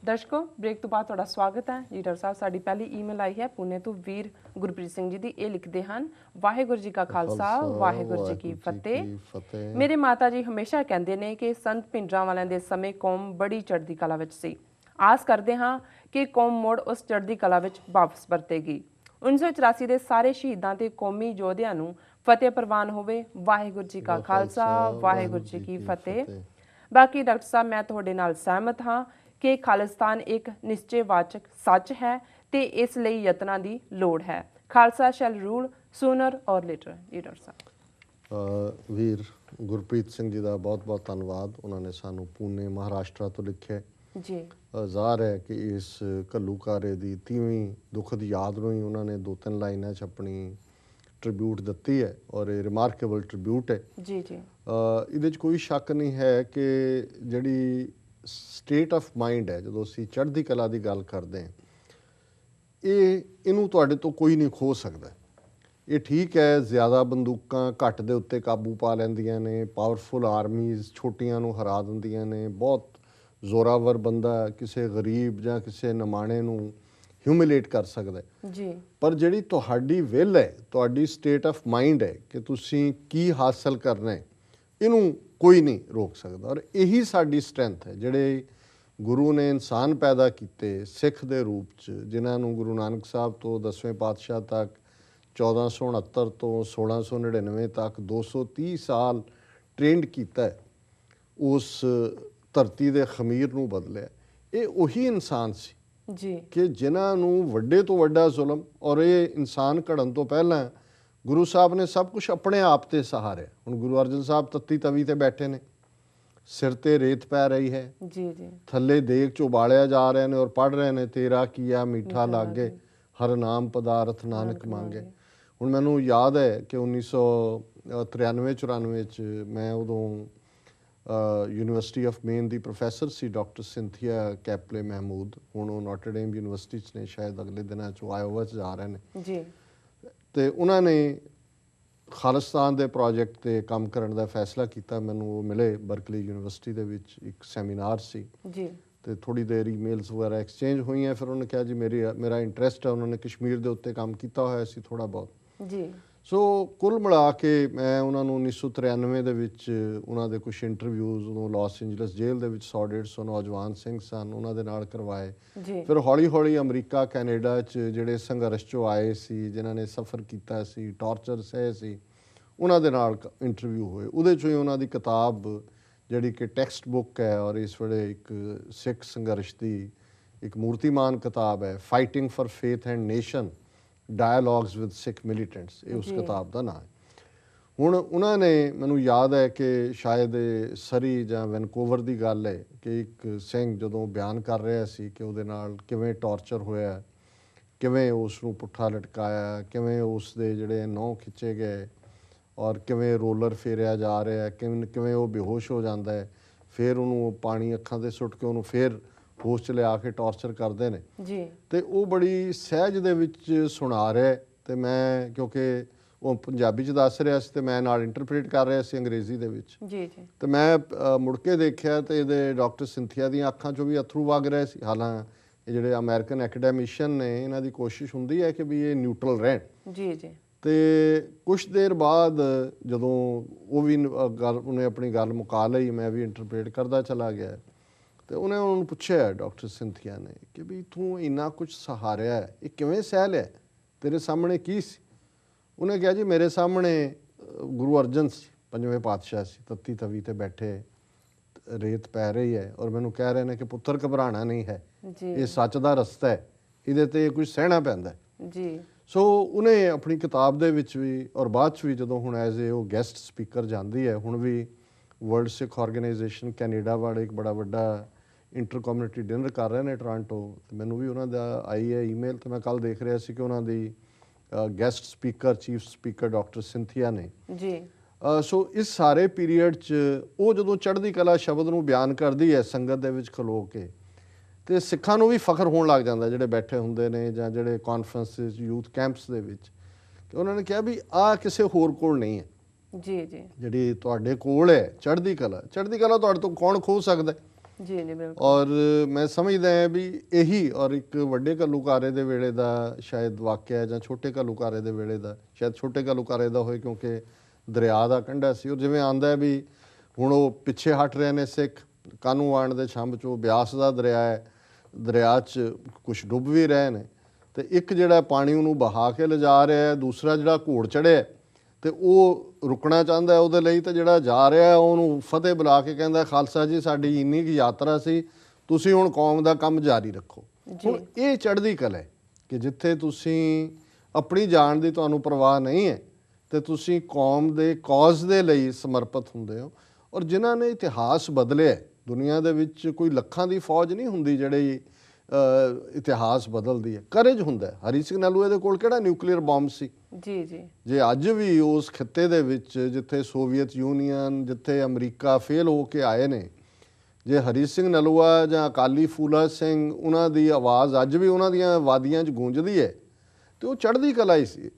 ਦਰਸ਼ਕੋ break ਤੋਂ ਬਾਅਦ ਤੁਹਾਡਾ ਸਵਾਗਤ ਹੈ। ਲੀਡਰ ਸਾਹਿਬ ਸਾਡੀ ਪਹਿਲੀ ਈਮੇਲ ਆਈ ਹੈ ਪੁਣੇ ਤੋਂ ਵੀਰ ਗੁਰਪ੍ਰੀਤ ਸਿੰਘ ਜੀ ਦੀ। ਇਹ ਲਿਖਦੇ ਹਨ, ਵਾਹਿਗੁਰੂ ਜੀ ਕਾ ਖਾਲਸਾ ਵਾਹਿਗੁਰੂ ਜੀ ਕੀ ਫਤਿਹ। ਮੇਰੇ ਮਾਤਾ ਜੀ ਹਮੇਸ਼ਾ ਕਹਿੰਦੇ ਨੇ ਕਿ ਸੰਤ ਭਿੰਡਰਾਂ ਵਾਲਿਆਂ ਦੇ ਸਮੇਂ ਕੌਮ ਬੜੀ ਚੜ੍ਹਦੀ ਕਲਾ ਵਿੱਚ ਸੀ। ਆਸ ਕਰਦੇ ਹਾਂ ਕਿ ਕੌਮ ਮੁੜ ਉਸ ਚੜ੍ਹਦੀ ਕਲਾ ਵਿੱਚ ਵਾਪਸ ਪਰਤੇਗੀ। 1984 ਦੇ ਸਾਰੇ ਸ਼ਹੀਦਾਂ ਤੇ ਕੌਮੀ ਯੋਧਿਆਂ ਨੂੰ ਫਤਿਹ ਪ੍ਰਵਾਨ ਹੋਵੇ। ਵਾਹਿਗੁਰੂ ਜੀ ਕਾ ਖਾਲਸਾ ਵਾਹਿਗੁਰੂ ਜੀ ਕੀ ਫਤਿਹ। ਬਾਕੀ ਡਾਕਟਰ ਸਾਹਿਬ ਮੈਂ ਤੁਹਾਡੇ ਨਾਲ ਸਹਿਮਤ ਹਾਂ ਕਿ ਖਾਲਿਸਤਾਨ ਇੱਕ ਨਿਸ਼ਚੇਵਾਚਕ ਸੱਚ ਹੈ ਤੇ ਇਸ ਲਈ ਯਤਨਾਂ ਦੀ ਲੋੜ ਹੈ। ਖਾਲਸਾ ਸ਼ੈਲ ਰੂਲ ਸੂਨਰ ਔਰ ਲੇਟਰ। ਲੀਡਰ ਸਾਹਿਬ ਵੀਰ ਗੁਰਪ੍ਰੀਤ ਸਿੰਘ ਜੀ ਦਾ ਬਹੁਤ ਬਹੁਤ ਧੰਨਵਾਦ। ਉਹਨਾਂ ਨੇ ਸਾਨੂੰ ਪੂਨੇ ਮਹਾਰਾਸ਼ਟਰ ਤੋਂ ਲਿਖਿਆ ਜੀ। ਜ਼ਾਹਰ ਹੈ ਕਿ ਇਸ ਘੱਲੂਘਾਰੇ ਦੀ 30ਵੀਂ ਦੁਖਦ ਯਾਦ ਨੂੰ ਹੀ ਉਹਨਾਂ ਨੇ 2-3 ਲਾਈਨਾਂ 'ਚ ਆਪਣੀ ਟ੍ਰਿਬਿਊਟ ਦਿੱਤੀ ਹੈ ਔਰ ਇਹ ਰਿਮਾਰਕੇਬਲ ਟ੍ਰਿਬਿਊਟ ਹੈ। ਜੀ ਜੀ। ਇਹਦੇ 'ਚ ਕੋਈ ਸ਼ੱਕ ਨਹੀਂ ਹੈ ਕਿ ਜਿਹੜੀ ਸਟੇਟ ਆਫ ਮਾਈਂਡ ਹੈ, ਜਦੋਂ ਅਸੀਂ ਚੜ੍ਹਦੀ ਕਲਾ ਦੀ ਗੱਲ ਕਰਦੇ ਹਾਂ, ਇਹਨੂੰ ਤੁਹਾਡੇ ਤੋਂ ਕੋਈ ਨਹੀਂ ਖੋ ਸਕਦਾ। ਇਹ ਠੀਕ ਹੈ, ਜ਼ਿਆਦਾ ਬੰਦੂਕਾਂ ਘੱਟ ਦੇ ਉੱਤੇ ਕਾਬੂ ਪਾ ਲੈਂਦੀਆਂ ਨੇ, ਪਾਵਰਫੁਲ ਆਰਮੀਜ਼ ਛੋਟੀਆਂ ਨੂੰ ਹਰਾ ਦਿੰਦੀਆਂ ਨੇ, ਬਹੁਤ ਜ਼ੋਰਾਵਰ ਬੰਦਾ ਕਿਸੇ ਗਰੀਬ ਜਾਂ ਕਿਸੇ ਨਿਮਾਣੇ ਨੂੰ ਹਿਊਮਿਲੇਟ ਕਰ ਸਕਦਾ ਜੀ। ਪਰ ਜਿਹੜੀ ਤੁਹਾਡੀ ਵਿਲ ਹੈ, ਤੁਹਾਡੀ ਸਟੇਟ ਆਫ ਮਾਈਂਡ ਹੈ ਕਿ ਤੁਸੀਂ ਕੀ ਹਾਸਲ ਕਰਨਾ ਹੈ, ਇਹਨੂੰ ਕੋਈ ਨਹੀਂ ਰੋਕ ਸਕਦਾ। ਔਰ ਇਹੀ ਸਾਡੀ ਸਟਰੈਂਥ ਹੈ। ਜਿਹੜੇ ਗੁਰੂ ਨੇ ਇਨਸਾਨ ਪੈਦਾ ਕੀਤੇ ਸਿੱਖ ਦੇ ਰੂਪ 'ਚ, ਜਿਨ੍ਹਾਂ ਨੂੰ ਗੁਰੂ ਨਾਨਕ ਸਾਹਿਬ ਤੋਂ 10ਵੇਂ ਪਾਤਸ਼ਾਹ ਤੱਕ 1469 ਤੋਂ 1699 ਤੱਕ 230 ਸਾਲ ਟ੍ਰੇਨਡ ਕੀਤਾ ਹੈ, ਉਸ ਧਰਤੀ ਦੇ ਖਮੀਰ ਨੂੰ ਬਦਲਿਆ। ਇਹ ਉਹੀ ਇਨਸਾਨ ਸੀ ਜੀ ਕਿ ਜਿਨ੍ਹਾਂ ਨੂੰ ਵੱਡੇ ਤੋਂ ਵੱਡਾ ਜ਼ੁਲਮ, ਔਰ ਇਹ ਇਨਸਾਨ ਘੜਨ ਤੋਂ ਪਹਿਲਾਂ ਗੁਰੂ ਸਾਹਿਬ ਨੇ ਸਭ ਕੁਝ ਆਪਣੇ ਆਪ ਤੇ ਸਹਾਰਿਆ। ਹੁਣ ਗੁਰੂ ਅਰਜਨ ਸਾਹਿਬ ਤੱਤੀ ਤਵੀ ਤੇ ਬੈਠੇ ਨੇ, ਸਿਰ ਤੇ ਰੇਤ ਪੈ ਰਹੀ ਹੈ, ਜੀ ਜੀ, ਥੱਲੇ ਦੇਗ 'ਚ ਉਬਾਲਿਆ ਜਾ ਰਹੇ ਨੇ ਔਰ ਪੜ੍ਹ ਰਹੇ ਨੇ, ਤੇਰਾ ਕੀਆ ਮਿੱਠਾ ਲਾਗੇ ਹਰ ਨਾਮ ਪਦਾਰਥ ਨਾਨਕ ਮੰਗੇ। ਹੁਣ ਮੈਨੂੰ ਯਾਦ ਹੈ ਕਿ 1993-94 'ਚ ਮੈਂ ਉਦੋਂ university of main the professor C, doctor Cynthia ਕੈਪਲੇ Mahmud. ਹੁਣ ਉਹ ਨੋਟਰਡੇਮ ਯੂਨੀਵਰਸਿਟੀ 'ਚ ਨੇ, ਸ਼ਾਇਦ ਅਗਲੇ ਦਿਨਾਂ 'ਚ ਆਇਓਵਾ 'ਚ ਜਾ ਰਹੇ ਨੇ ਜੀ। ਤੇ ਉਹਨਾਂ ਨੇ ਖਾਲਿਸਤਾਨ ਦੇ ਪ੍ਰੋਜੈਕਟ 'ਤੇ ਕੰਮ ਕਰਨ ਦਾ ਫੈਸਲਾ ਕੀਤਾ। ਮੈਨੂੰ ਉਹ ਮਿਲੇ ਬਰਕਲੀ ਯੂਨੀਵਰਸਿਟੀ ਦੇ ਵਿੱਚ, ਇੱਕ ਸੈਮੀਨਾਰ ਸੀ ਜੀ, ਤੇ ਥੋੜ੍ਹੀ ਦੇਰ ਈਮੇਲਸ ਵਗੈਰਾ ਐਕਸਚੇਂਜ ਹੋਈਆਂ। ਫਿਰ ਉਹਨੇ ਕਿਹਾ ਜੀ ਮੇਰਾ ਇੰਟਰਸਟ ਹੈ, ਉਹਨਾਂ ਨੇ ਕਸ਼ਮੀਰ ਦੇ ਉੱਤੇ ਕੰਮ ਕੀਤਾ ਹੋਇਆ ਸੀ ਥੋੜ੍ਹਾ ਬਹੁਤ ਜੀ। ਸੋ ਕੁੱਲ ਮਿਲਾ ਕੇ ਮੈਂ ਉਹਨਾਂ ਨੂੰ 1993 ਦੇ ਵਿੱਚ ਉਹਨਾਂ ਦੇ ਕੁਛ ਇੰਟਰਵਿਊਜ਼ ਉਦੋਂ ਲਾਸ ਐਂਜਲਸ ਜੇਲ੍ਹ ਦੇ ਵਿੱਚ 100-150 ਨੌਜਵਾਨ ਸਿੰਘ ਸਨ, ਉਹਨਾਂ ਦੇ ਨਾਲ ਕਰਵਾਏ। ਫਿਰ ਹੌਲੀ ਹੌਲੀ ਅਮਰੀਕਾ ਕੈਨੇਡਾ 'ਚ ਜਿਹੜੇ ਸੰਘਰਸ਼ 'ਚੋਂ ਆਏ ਸੀ, ਜਿਨ੍ਹਾਂ ਨੇ ਸਫ਼ਰ ਕੀਤਾ ਸੀ, ਟਾਰਚਰ ਸਹੇ ਸੀ, ਉਹਨਾਂ ਦੇ ਨਾਲ ਇੰਟਰਵਿਊ ਹੋਏ। ਉਹਦੇ 'ਚੋਂ ਹੀ ਉਹਨਾਂ ਦੀ ਕਿਤਾਬ ਜਿਹੜੀ ਕਿ ਟੈਕਸਟ ਬੁੱਕ ਹੈ ਔਰ ਇਸ ਵੇਲੇ ਇੱਕ ਸਿੱਖ ਸੰਘਰਸ਼ ਦੀ ਇੱਕ ਮੂਰਤੀਮਾਨ ਕਿਤਾਬ ਹੈ, fighting for faith and nation dialogues with Sikh militants, ਇਹ ਉਸ ਕਿਤਾਬ ਦਾ ਨਾਂ ਹੈ। ਹੁਣ ਉਹਨਾਂ ਨੇ, ਮੈਨੂੰ ਯਾਦ ਹੈ ਕਿ ਸ਼ਾਇਦ ਸਰੀ ਜਾਂ ਵੈਨਕੂਵਰ ਦੀ ਗੱਲ ਹੈ ਕਿ ਇੱਕ ਸਿੰਘ ਜਦੋਂ ਬਿਆਨ ਕਰ ਰਿਹਾ ਸੀ ਕਿ ਉਹਦੇ ਨਾਲ ਕਿਵੇਂ ਟਾਰਚਰ ਹੋਇਆ, ਕਿਵੇਂ ਉਸ ਨੂੰ ਪੁੱਠਾ ਲਟਕਾਇਆ, ਕਿਵੇਂ ਉਸ ਦੇ ਜਿਹੜੇ ਨਹੁੰ ਖਿੱਚੇ ਗਏ ਔਰ ਕਿਵੇਂ ਰੋਲਰ ਫੇਰਿਆ ਜਾ ਰਿਹਾ, ਕਿਵੇਂ ਉਹ ਬੇਹੋਸ਼ ਹੋ ਜਾਂਦਾ ਹੈ, ਫਿਰ ਉਹਨੂੰ ਪਾਣੀ ਅੱਖਾਂ 'ਤੇ ਸੁੱਟ ਕੇ ਉਹਨੂੰ ਫਿਰ ਹੋਸ਼ 'ਚ ਲਿਆ ਕੇ ਟਾਰਚਰ ਕਰਦੇ ਨੇ ਜੀ। ਤੇ ਉਹ ਬੜੀ ਸਹਿਜ ਦੇ ਵਿੱਚ ਸੁਣਾ ਰਿਹਾ। ਤੇ ਮੈਂ, ਕਿਉਂਕਿ ਉਹ ਪੰਜਾਬੀ 'ਚ ਦੱਸ ਰਿਹਾ ਸੀ ਤੇ ਮੈਂ ਨਾਲ ਇੰਟਰਪ੍ਰੀਟ ਕਰ ਰਿਹਾ ਸੀ ਅੰਗਰੇਜ਼ੀ ਦੇ ਵਿੱਚ ਜੀ ਜੀ। ਤੇ ਮੈਂ ਮੁੜ ਕੇ ਦੇਖਿਆ ਤੇ ਇਹਦੇ ਡਾਕਟਰ ਸਿੰਥੀਆ ਦੀਆਂ ਅੱਖਾਂ 'ਚੋਂ ਵੀ ਅਥਰੂ ਵਗ ਰਹੇ ਸੀ। ਹਾਲਾਂ ਇਹ ਜਿਹੜੇ ਅਮਰੀਕਨ ਐਕੈਡੈਮਿਸ਼ੀਅਨ ਨੇ, ਇਹਨਾਂ ਦੀ ਕੋਸ਼ਿਸ਼ ਹੁੰਦੀ ਹੈ ਕਿ ਵੀ ਇਹ ਨਿਊਟਰਲ ਰਹਿਣ ਜੀ ਜੀ। ਤੇ ਕੁਛ ਦੇਰ ਬਾਅਦ ਜਦੋਂ ਉਹ ਵੀ ਉਹਨੇ ਆਪਣੀ ਗੱਲ ਮੁਕਾ ਲਈ, ਮੈਂ ਵੀ ਇੰਟਰਪ੍ਰੀਟ ਕਰਦਾ ਚਲਾ ਗਿਆ, ਤੇ ਉਹਨੇ ਉਹਨੂੰ ਪੁੱਛਿਆ, ਡਾਕਟਰ ਸਿੰਥੀਆ ਨੇ, ਕਿ ਵੀ ਤੂੰ ਇੰਨਾ ਕੁਛ ਸਹਾਰਿਆ, ਇਹ ਕਿਵੇਂ ਸਹਿ ਲਿਆ, ਤੇਰੇ ਸਾਹਮਣੇ ਕੀ ਸੀ? ਉਹਨੇ ਕਿਹਾ ਜੀ ਮੇਰੇ ਸਾਹਮਣੇ ਗੁਰੂ ਅਰਜਨ ਸੀ, 5ਵੇਂ ਪਾਤਸ਼ਾਹ ਸੀ, ਤੱਤੀ ਤਵੀ ਤੇ ਬੈਠੇ, ਰੇਤ ਪੈ ਰਹੀ ਹੈ ਔਰ ਮੈਨੂੰ ਕਹਿ ਰਹੇ ਨੇ ਕਿ ਪੁੱਤਰ ਘਬਰਾਉਣਾ ਨਹੀਂ ਹੈ, ਇਹ ਸੱਚ ਦਾ ਰਸਤਾ ਹੈ, ਇਹਦੇ ਤੇ ਕੁਝ ਸਹਿਣਾ ਪੈਂਦਾ ਜੀ। ਸੋ ਉਹਨੇ ਆਪਣੀ ਕਿਤਾਬ ਦੇ ਵਿੱਚ ਵੀ ਔਰ ਬਾਅਦ 'ਚ ਵੀ, ਜਦੋਂ ਹੁਣ ਐਜ਼ ਉਹ ਗੈਸਟ ਸਪੀਕਰ ਜਾਂਦੀ ਹੈ, ਹੁਣ ਵੀ ਵਰਲਡ ਸਿੱਖ ਆਰਗੇਨਾਈਜੇਸ਼ਨ ਕੈਨੇਡਾ ਵਾਲੇ ਇੱਕ ਬੜਾ ਵੱਡਾ ਇੰਟਰ ਕਮਿਊਨਿਟੀ ਡਿਨਰ ਕਰ ਰਹੇ ਨੇ ਟੋਰਾਂਟੋ, ਤੇ ਮੈਨੂੰ ਵੀ ਉਹਨਾਂ ਦਾ ਆਈ ਹੈ ਈਮੇਲ, ਤੇ ਮੈਂ ਕੱਲ੍ਹ ਦੇਖ ਰਿਹਾ ਸੀ ਕਿ ਉਹਨਾਂ ਦੀ guest speaker, chief speaker doctor Cynthia ਨੇ ਜੀ। ਸੋ ਇਸ ਸਾਰੇ ਪੀਰੀਅਡ 'ਚ ਉਹ ਜਦੋਂ ਚੜ੍ਹਦੀ ਕਲਾ ਸ਼ਬਦ ਨੂੰ ਬਿਆਨ ਕਰਦੀ ਹੈ ਸੰਗਤ ਦੇ ਵਿੱਚ ਖਲੋ ਕੇ, ਤੇ ਸਿੱਖਾਂ ਨੂੰ ਵੀ ਫਖਰ ਹੋਣ ਲੱਗ ਜਾਂਦਾ, ਜਿਹੜੇ ਬੈਠੇ ਹੁੰਦੇ ਨੇ ਜਾਂ ਜਿਹੜੇ ਕਾਨਫਰੰਸਿਸ, ਯੂਥ ਕੈਂਪਸ ਦੇ ਵਿੱਚ, ਕਿ ਉਹਨਾਂ ਨੇ ਕਿਹਾ ਵੀ ਆਹ ਕਿਸੇ ਹੋਰ ਕੋਲ ਨਹੀਂ ਹੈ ਜੀ ਜੀ, ਜਿਹੜੀ ਤੁਹਾਡੇ ਕੋਲ ਹੈ ਚੜ੍ਹਦੀ ਕਲਾ, ਚੜ੍ਹਦੀ ਕਲਾ ਤੁਹਾਡੇ ਤੋਂ ਕੌਣ ਖੋਹ ਸਕਦਾ ਜੀ ਜੀ ਬਿਲਕੁਲ। ਔਰ ਮੈਂ ਸਮਝਦਾ ਹਾਂ ਵੀ ਇਹੀ ਔਰ ਇੱਕ ਵੱਡੇ ਘੱਲੂਘਾਰੇ ਦੇ ਵੇਲੇ ਦਾ ਸ਼ਾਇਦ ਵਾਕਿਆ ਹੈ, ਜਾਂ ਛੋਟੇ ਘੱਲੂਘਾਰੇ ਦੇ ਵੇਲੇ ਦਾ, ਸ਼ਾਇਦ ਛੋਟੇ ਘੱਲੂਘਾਰੇ ਦਾ ਹੋਏ ਕਿਉਂਕਿ ਦਰਿਆ ਦਾ ਕੰਢਾ ਸੀ। ਔਰ ਜਿਵੇਂ ਆਂਦਾ ਵੀ ਹੁਣ ਉਹ ਪਿੱਛੇ ਹਟ ਰਹੇ ਨੇ ਸਿੱਖ, ਕਾਹਨੂੰਵਾਨ ਦੇ ਛੰਭ 'ਚੋਂ ਬਿਆਸ ਦਾ ਦਰਿਆ ਹੈ, ਦਰਿਆ 'ਚ ਕੁਛ ਡੁੱਬ ਵੀ ਰਹੇ ਨੇ, ਤੇ ਇੱਕ ਜਿਹੜਾ ਪਾਣੀ ਉਹਨੂੰ ਬਹਾ ਕੇ ਲਿਜਾ ਰਿਹਾ ਹੈ, ਦੂਸਰਾ ਜਿਹੜਾ ਘੋੜ ਚੜ੍ਹਿਆ ਤੇ ਉਹ ਰੁਕਣਾ ਚਾਹੁੰਦਾ ਉਹਦੇ ਲਈ, ਤੇ ਜਿਹੜਾ ਜਾ ਰਿਹਾ ਉਹਨੂੰ ਫਤਿਹ ਬੁਲਾ ਕੇ ਕਹਿੰਦਾ ਖਾਲਸਾ ਜੀ ਸਾਡੀ ਇੰਨੀ ਕੁ ਯਾਤਰਾ ਸੀ, ਤੁਸੀਂ ਹੁਣ ਕੌਮ ਦਾ ਕੰਮ ਜਾਰੀ ਰੱਖੋ। ਹੁਣ ਇਹ ਚੜ੍ਹਦੀ ਕਲਾ ਹੈ ਕਿ ਜਿੱਥੇ ਤੁਸੀਂ ਆਪਣੀ ਜਾਨ ਦੀ ਤੁਹਾਨੂੰ ਪਰਵਾਹ ਨਹੀਂ ਹੈ ਤੇ ਤੁਸੀਂ ਕੌਮ ਦੇ ਕੌਜ਼ ਦੇ ਲਈ ਸਮਰਪਿਤ ਹੁੰਦੇ ਹੋ। ਔਰ ਜਿਨ੍ਹਾਂ ਨੇ ਇਤਿਹਾਸ ਬਦਲਿਆ ਦੁਨੀਆ ਦੇ ਵਿੱਚ, ਕੋਈ ਲੱਖਾਂ ਦੀ ਫੌਜ ਨਹੀਂ ਹੁੰਦੀ ਜਿਹੜੀ ਇਤਿਹਾਸ ਬਦਲਦੀ ਹੈ, ਕਰੇਜ ਹੁੰਦਾ ਹੈ। ਹਰੀ ਸਿੰਘ ਨਲੂਏ ਦੇ ਕੋਲ ਕਿਹੜਾ ਨਿਊਕਲੀਅਰ ਬੰਬ ਸੀ? ਜੀ ਜੀ। ਜੇ ਅੱਜ ਵੀ ਉਸ ਖਿੱਤੇ ਦੇ ਵਿੱਚ ਜਿੱਥੇ ਸੋਵੀਅਤ ਯੂਨੀਅਨ, ਜਿੱਥੇ ਅਮਰੀਕਾ ਫੇਲ ਹੋ ਕੇ ਆਏ ਨੇ, ਜੇ ਹਰੀ ਸਿੰਘ ਨਲੂਆ ਜਾਂ ਅਕਾਲੀ ਫੂਲਾ ਸਿੰਘ, ਉਹਨਾਂ ਦੀ ਆਵਾਜ਼ ਅੱਜ ਵੀ ਉਹਨਾਂ ਦੀਆਂ ਵਾਦੀਆਂ 'ਚ ਗੂੰਜਦੀ ਹੈ, ਤੇ ਉਹ ਚੜ੍ਹਦੀ ਕਲਾ ਹੀ ਸੀ।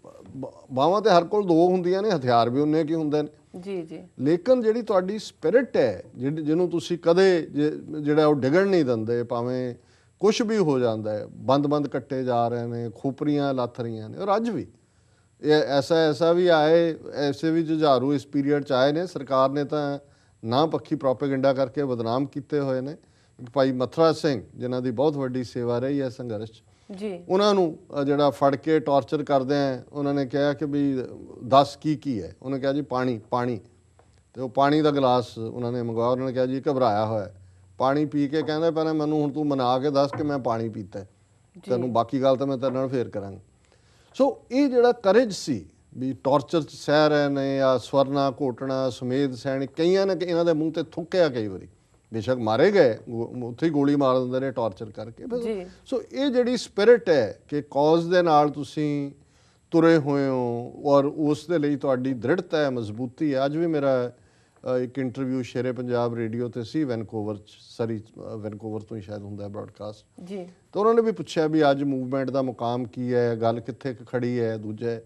ਬਾਹਾਂ ਤੇ ਹਰ ਕੋਲ ਦੋ ਹੁੰਦੀਆਂ ਨੇ, ਹਥਿਆਰ ਵੀ ਉਨੇ ਕੀ ਹੁੰਦੇ ਨੇ। ਜੀ ਜੀ। ਲੇਕਿਨ ਜਿਹੜੀ ਤੁਹਾਡੀ ਸਪਿਰਿਟ ਹੈ, ਜਿਹਨੂੰ ਤੁਸੀਂ ਕਦੇ ਜਿਹੜਾ ਉਹ ਡਿੱਗਣ ਨਹੀਂ ਦਿੰਦੇ, ਭਾਵੇਂ ਕੁਛ ਵੀ ਹੋ ਜਾਂਦਾ ਹੈ, ਬੰਦ ਕੱਟੇ ਜਾ ਰਹੇ ਨੇ, ਖੋਪਰੀਆਂ ਲੱਥ ਰਹੀਆਂ ਨੇ। ਔਰ ਅੱਜ ਵੀ ਇਹ ਐਸਾ ਵੀ ਆਏ, ਐਸੇ ਵੀ ਜੁਝਾਰੂ ਇਸ ਪੀਰੀਅਡ 'ਚ ਆਏ ਨੇ। ਸਰਕਾਰ ਨੇ ਤਾਂ ਨਾ ਪੱਖੀ ਪ੍ਰੋਪੇਗੈਂਡਾ ਕਰਕੇ ਬਦਨਾਮ ਕੀਤੇ ਹੋਏ ਨੇ। ਇੱਕ ਭਾਈ ਮਥੁਰਾ ਸਿੰਘ ਜਿਨ੍ਹਾਂ ਦੀ ਬਹੁਤ ਵੱਡੀ ਸੇਵਾ ਰਹੀ ਹੈ ਸੰਘਰਸ਼ 'ਚ, ਜੀ, ਉਹਨਾਂ ਨੂੰ ਜਿਹੜਾ ਫੜ ਕੇ ਟੌਰਚਰ ਕਰਦੇ ਆ, ਉਹਨਾਂ ਨੇ ਕਿਹਾ ਕਿ ਵੀ ਦੱਸ ਕੀ ਹੈ? ਉਹਨੇ ਕਿਹਾ ਜੀ ਪਾਣੀ। ਤੇ ਉਹ ਪਾਣੀ ਦਾ ਗਲਾਸ ਉਹਨਾਂ ਨੇ ਮੰਗਵਾਇਆ। ਉਹਨਾਂ ਨੇ ਕਿਹਾ ਜੀ ਘਬਰਾਇਆ ਹੋਇਆ। ਪਾਣੀ ਪੀ ਕੇ ਕਹਿੰਦਾ ਪਹਿਲਾਂ ਮੈਨੂੰ ਹੁਣ ਤੂੰ ਮਨਾ ਕੇ ਦੱਸ ਕਿ ਮੈਂ ਪਾਣੀ ਪੀਤਾ, ਤੈਨੂੰ ਬਾਕੀ ਗੱਲ ਤਾਂ ਮੈਂ ਤੇਰੇ ਨਾਲ ਫੇਰ ਕਰਾਂਗਾ। ਸੋ ਇਹ ਜਿਹੜਾ ਕਰੇਜ ਸੀ ਵੀ ਟੌਰਚਰ 'ਚ ਸਹਿ ਰਹੇ ਨੇ, ਜਾਂ ਸਵਰਨਾ ਘੋਟਣਾ, ਸੁਮੇਧ ਸੈਣੀ, ਕਈਆਂ ਨੇ ਇਹਨਾਂ ਦੇ ਮੂੰਹ ਤੇ ਥੁੱਕਿਆ ਕਈ ਵਾਰੀ, ਬੇਸ਼ੱਕ ਮਾਰੇ ਗਏ, ਉੱਥੇ ਹੀ ਗੋਲੀ ਮਾਰ ਦਿੰਦੇ ਨੇ ਟੌਰਚਰ ਕਰਕੇ। ਸੋ ਇਹ ਜਿਹੜੀ ਸਪਿਰਿਟ ਹੈ ਕਿ ਕੌਜ਼ ਦੇ ਨਾਲ ਤੁਸੀਂ ਤੁਰੇ ਹੋਏ ਹੋ ਔਰ ਉਸ ਦੇ ਲਈ ਤੁਹਾਡੀ ਦ੍ਰਿੜਤਾ ਹੈ, ਮਜ਼ਬੂਤੀ ਹੈ। ਅੱਜ ਵੀ ਮੇਰਾ ਇੱਕ ਇੰਟਰਵਿਊ ਸ਼ੇਰੇ ਪੰਜਾਬ ਰੇਡੀਓ 'ਤੇ ਸੀ ਵੈਨਕੂਵਰ 'ਚ, ਸਰੀ ਵੈਨਕੂਵਰ ਤੋਂ ਹੀ ਸ਼ਾਇਦ ਹੁੰਦਾ ਬ੍ਰੌਡਕਾਸਟ ਜੀ। ਤਾਂ ਉਹਨਾਂ ਨੇ ਵੀ ਪੁੱਛਿਆ ਵੀ ਅੱਜ ਮੂਵਮੈਂਟ ਦਾ ਮੁਕਾਮ ਕੀ ਹੈ, ਗੱਲ ਕਿੱਥੇ ਖੜੀ ਹੈ। ਦੂਜਾ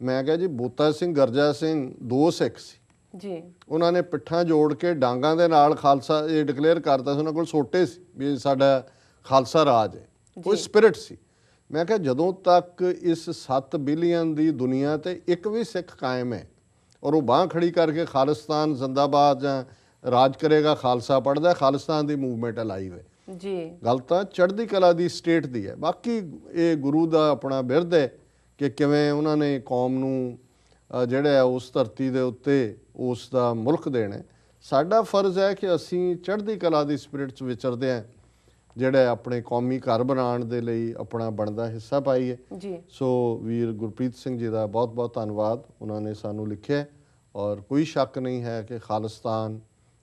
ਮੈਂ ਕਿਹਾ ਜੀ ਬੋਤਾ ਸਿੰਘ, ਗਰਜਾ ਸਿੰਘ ਦੋ ਸਿੱਖ ਸੀ ਜੀ, ਉਹਨਾਂ ਨੇ ਪਿੱਠਾਂ ਜੋੜ ਕੇ ਡਾਂਗਾਂ ਦੇ ਨਾਲ ਖਾਲਸਾ ਇਹ ਡਿਕਲੇਅਰ ਕਰਤਾ ਸੀ। ਉਹਨਾਂ ਕੋਲ ਸੋਟੇ ਸੀ ਵੀ ਸਾਡਾ ਖਾਲਸਾ ਰਾਜ ਹੈ, ਕੋਈ ਸਪਿਰਿਟ ਸੀ। ਮੈਂ ਕਿਹਾ ਜਦੋਂ ਤੱਕ ਇਸ 7 ਬਿਲੀਅਨ ਦੀ ਦੁਨੀਆ ਤੇ ਇੱਕ ਵੀ ਸਿੱਖ ਕਾਇਮ ਹੈ ਔਰ ਉਹ ਬਾਂਹ ਖੜੀ ਕਰਕੇ ਖਾਲਿਸਤਾਨ ਜ਼ਿੰਦਾਬਾਦ ਜਾਂ ਰਾਜ ਕਰੇਗਾ, ਖਾਲਸਾ ਪੜ੍ਹਦਾ, ਖਾਲਿਸਤਾਨ ਦੀ ਮੂਵਮੈਂਟ ਅਲਾਈਵ ਹੈ ਜੀ। ਗੱਲ ਤਾਂ ਚੜ੍ਹਦੀ ਕਲਾ ਦੀ ਸਟੇਟ ਦੀ ਹੈ। ਬਾਕੀ ਇਹ ਗੁਰੂ ਦਾ ਆਪਣਾ ਬਿਰਧ ਹੈ ਕਿ ਕਿਵੇਂ ਉਹਨਾਂ ਨੇ ਕੌਮ ਨੂੰ ਜਿਹੜਾ ਉਸ ਧਰਤੀ ਦੇ ਉੱਤੇ ਉਸ ਦਾ ਮੁਲਕ ਦੇਣਾ। ਸਾਡਾ ਫਰਜ਼ ਹੈ ਕਿ ਅਸੀਂ ਚੜ੍ਹਦੀ ਕਲਾ ਦੀ ਸਪਿਰਿਟ 'ਚ ਵਿਚਰਦੇ ਹਾਂ, ਜਿਹੜਾ ਆਪਣੇ ਕੌਮੀ ਘਰ ਬਣਾਉਣ ਦੇ ਲਈ ਆਪਣਾ ਬਣਦਾ ਹਿੱਸਾ ਪਾਈਏ ਜੀ। ਸੋ ਵੀਰ ਗੁਰਪ੍ਰੀਤ ਸਿੰਘ ਜੀ ਦਾ ਬਹੁਤ ਬਹੁਤ ਧੰਨਵਾਦ, ਉਹਨਾਂ ਨੇ ਸਾਨੂੰ ਲਿਖਿਆ। ਔਰ ਕੋਈ ਸ਼ੱਕ ਨਹੀਂ ਹੈ ਕਿ ਖਾਲਿਸਤਾਨ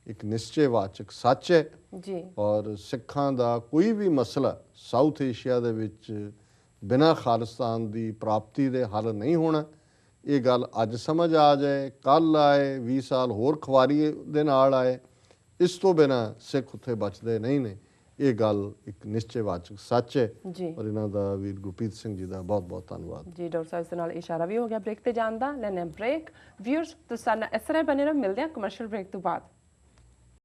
ਇੱਕ ਨਿਸ਼ਚੈਵਾਚਕ ਸੱਚ ਹੈ ਜੀ, ਔਰ ਸਿੱਖਾਂ ਦਾ ਕੋਈ ਵੀ ਮਸਲਾ ਸਾਊਥ ਏਸ਼ੀਆ ਦੇ ਵਿੱਚ ਬਿਨਾਂ ਖਾਲਿਸਤਾਨ ਦੀ ਪ੍ਰਾਪਤੀ ਦੇ ਹੱਲ ਨਹੀਂ ਹੋਣਾ। ਇਹ ਗੱਲ ਅੱਜ ਸਮਝ ਆ ਜਾਏ, ਕੱਲ੍ਹ ਆਏ, 20 ਸਾਲ ਹੋਰ ਖੁਆਰੀ ਦੇ ਨਾਲ ਆਏ, ਇਸ ਤੋਂ ਬਿਨਾਂ ਸਿੱਖ ਉੱਥੇ ਬਚਦੇ ਨਹੀਂ ਨੇ। ਇਹ ਗੱਲ ਇੱਕ ਨਿਸ਼ਚੈਵਾਚਕ ਸੱਚ ਹੈ ਜੀ। ਔਰ ਇਹਨਾਂ ਦਾ ਵੀਰ ਗੁਰਪ੍ਰੀਤ ਸਿੰਘ ਜੀ ਦਾ ਬਹੁਤ ਬਹੁਤ ਧੰਨਵਾਦ ਜੀ। ਡਾਕਟਰ ਸਾਹਿਬ ਦੇ ਨਾਲ ਇਸ਼ਾਰਾ ਵੀ ਹੋ ਗਿਆ ਬ੍ਰੇਕ ਤੇ ਜਾਣ ਦਾ। ਲੈਣੇ ਬ੍ਰੇਕ। ਵਿਊਅਰਸ ਤੁਸੀਂ ਸਾਡੇ ਨਾਲ ਇਸ ਤਰ੍ਹਾਂ ਬਣੇ ਰਹੋ, ਮਿਲਦੇ ਹਾਂ ਕਮਰਸ਼ੀਅਲ ਬ੍ਰੇਕ ਤੋਂ ਬਾਅਦ।